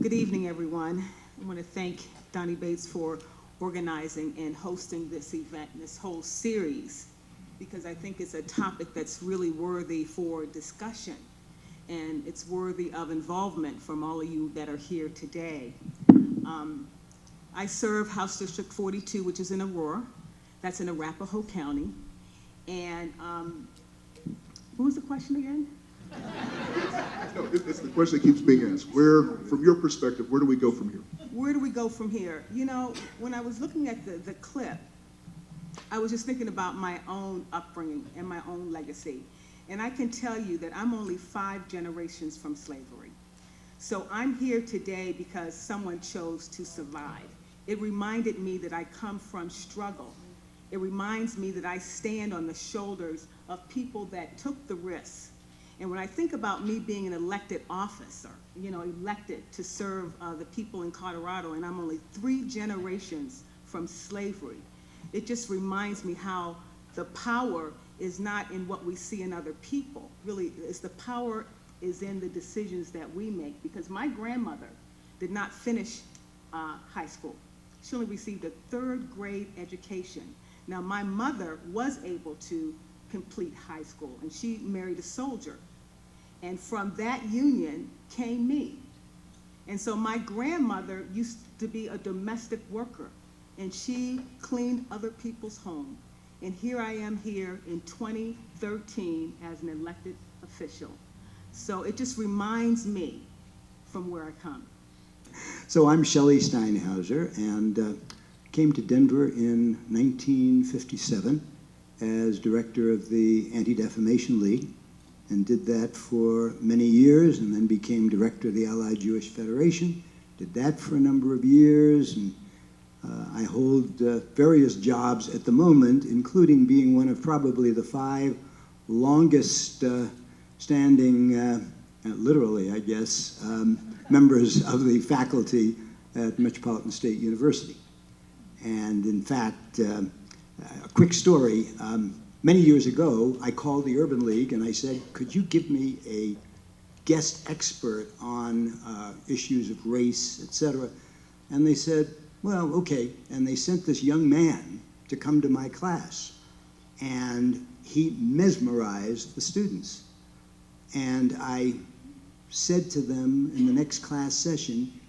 Good evening, everyone. I want to thank Donnie Bates for organizing and hosting this event and this whole series, because I think it's a topic that's really worthy for discussion, and it's worthy of involvement from all of you that are here today. I serve House District 42, which is in Aurora. That's in Arapahoe County. And what was the question again? No, it's the question that keeps being asked. Where, from your perspective, where do we go from here? Where do we go from here? You know, when I was looking at the clip, I was just thinking about my own upbringing and my own legacy. And I can tell you that I'm only 5 generations from slavery. So I'm here today because someone chose to survive. It reminded me that I come from struggle. It reminds me that I stand on the shoulders of people that took the risks. And when I think about me being an elected officer, you know, elected to serve the people in Colorado, and I'm only 3 generations from slavery, it just reminds me how the power is not in what we see in other people. Really, it's the power is in the decisions that we make. Because my grandmother did not finish high school. She only received a 3rd grade education. Now, my mother was able to complete high school, and she married a soldier. And from that union came me. And so my grandmother used to be a domestic worker, and she cleaned other people's homes. And here I am here in 2013 as an elected official. So it just reminds me from where I come. So I'm Shelly Steinhauser, and came to Denver in 1957 as director of the Anti-Defamation League, and did that for many years, and then became director of the Allied Jewish Federation. Did that for a number of years, and I hold various jobs at the moment, including being one of probably the 5 longest standing, literally I guess, members of the faculty at Metropolitan State University. And in fact, a quick story, many years ago, I called the Urban League and I said, could you give me a guest expert on issues of race, etc.? And they said, well, okay. And they sent this young man to come to my class, and he mesmerized the students. And I said to them in the next class session,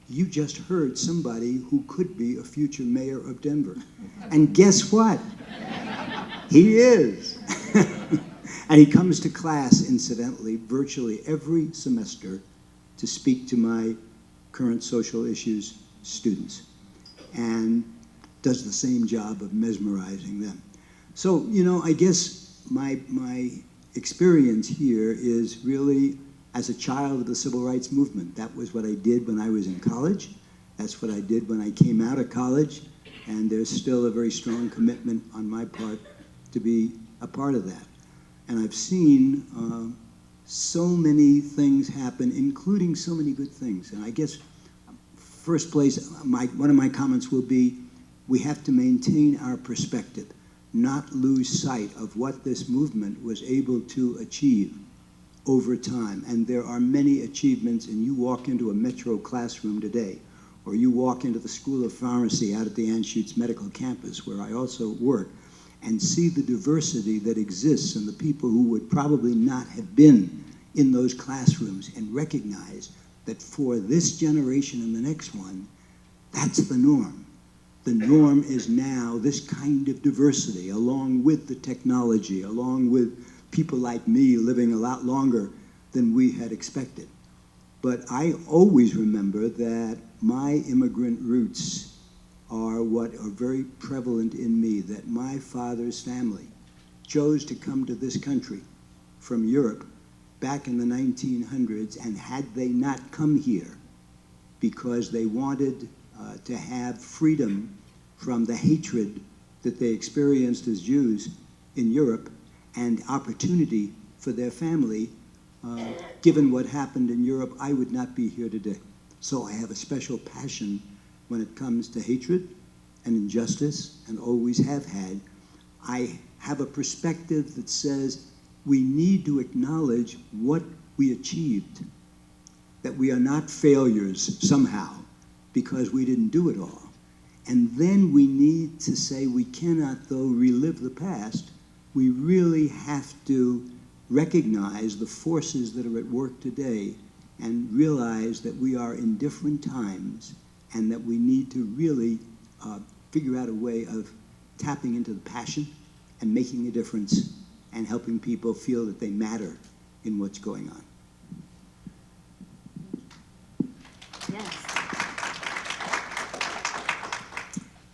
you just heard somebody who could be a future mayor of Denver. And guess what? He is. And he comes to class, incidentally, virtually every semester to speak to my current social issues students, and does the same job of mesmerizing them. So, you know, I guess my experience here is really as a child of the civil rights movement. That was what I did when I was in college. That's what I did when I came out of college. And there's still a very strong commitment on my part to be a part of that. And I've seen so many things happen, including so many good things. And I guess, first place, one of my comments will be, we have to maintain our perspective, not lose sight of what this movement was able to achieve over time. And there are many achievements, and you walk into a Metro classroom today, or you walk into the School of Pharmacy out at the Anschutz Medical Campus, where I also work, and see the diversity that exists in the people who would probably not have been in those classrooms, and recognize that for this generation and the next one, that's the norm. The norm is now this kind of diversity, along with the technology, along with people like me living a lot longer than we had expected. But I always remember that my immigrant roots are what are very prevalent in me, that my father's family chose to come to this country from Europe back in the 1900s, and had they not come here because they wanted to have freedom from the hatred that they experienced as Jews in Europe, and opportunity for their family, given what happened in Europe, I would not be here today. So I have a special passion when it comes to hatred and injustice, and always have had. I have a perspective that says we need to acknowledge what we achieved. that we are not failures somehow because we didn't do it all. And then we need to say we cannot, though, relive the past. We really have to recognize the forces that are at work today and realize that we are in different times and that we need to really figure out a way of tapping into the passion and making a difference and helping people feel that they matter in what's going on. Yes.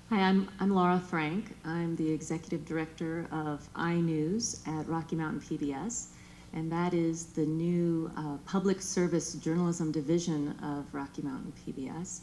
Hi, I'm Laura Frank. I'm the Executive Director of iNews at Rocky Mountain PBS, and that is the new public service journalism division of Rocky Mountain PBS.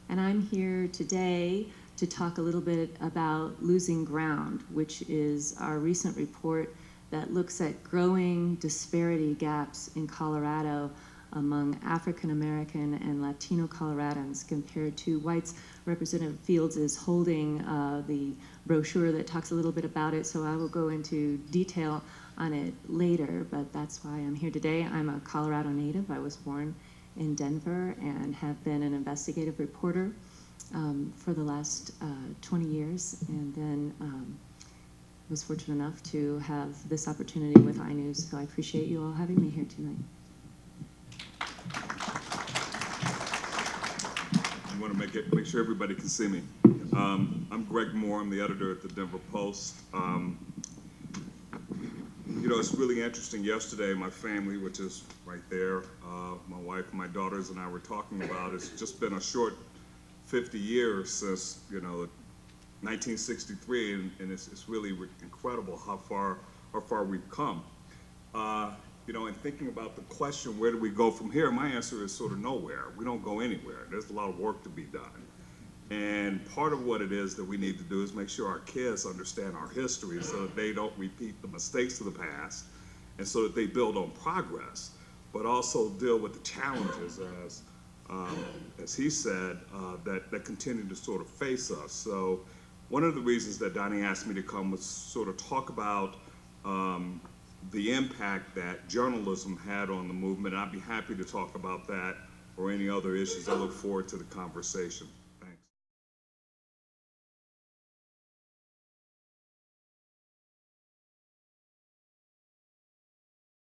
And I'm here today to talk a little bit about Losing Ground, which is our recent report that looks at growing disparity gaps in Colorado among African American and Latino Coloradans compared to whites. Representative Fields is holding the brochure that talks a little bit about it, so I will go into detail on it later, but that's why I'm here today. I'm a Colorado native. I was born in Denver and have been an investigative reporter for the last 20 years, and then was fortunate enough to have this opportunity with iNews, so I appreciate you all having me here tonight. I want to make sure everybody can see me. I'm Greg Moore. I'm the editor at the Denver Post. You know, it's really interesting. Yesterday, my family, which is right there, my wife and my daughters and I were talking about, it's just been a short 50 years since, you know, 1963, and it's really incredible how far we've come. You know, and thinking about the question, where do we go from here? My answer is sort of nowhere. We don't go anywhere. There's a lot of work to be done. And part of what it is that we need to do is make sure our kids understand our history so that they don't repeat the mistakes of the past and so that they build on progress, but also deal with the challenges, as he said, that continue to sort of face us. So one of the reasons that Donnie asked me to come was sort of talk about the impact that journalism had on the movement. I'd be happy to talk about that or any other issues. I look forward to the conversation.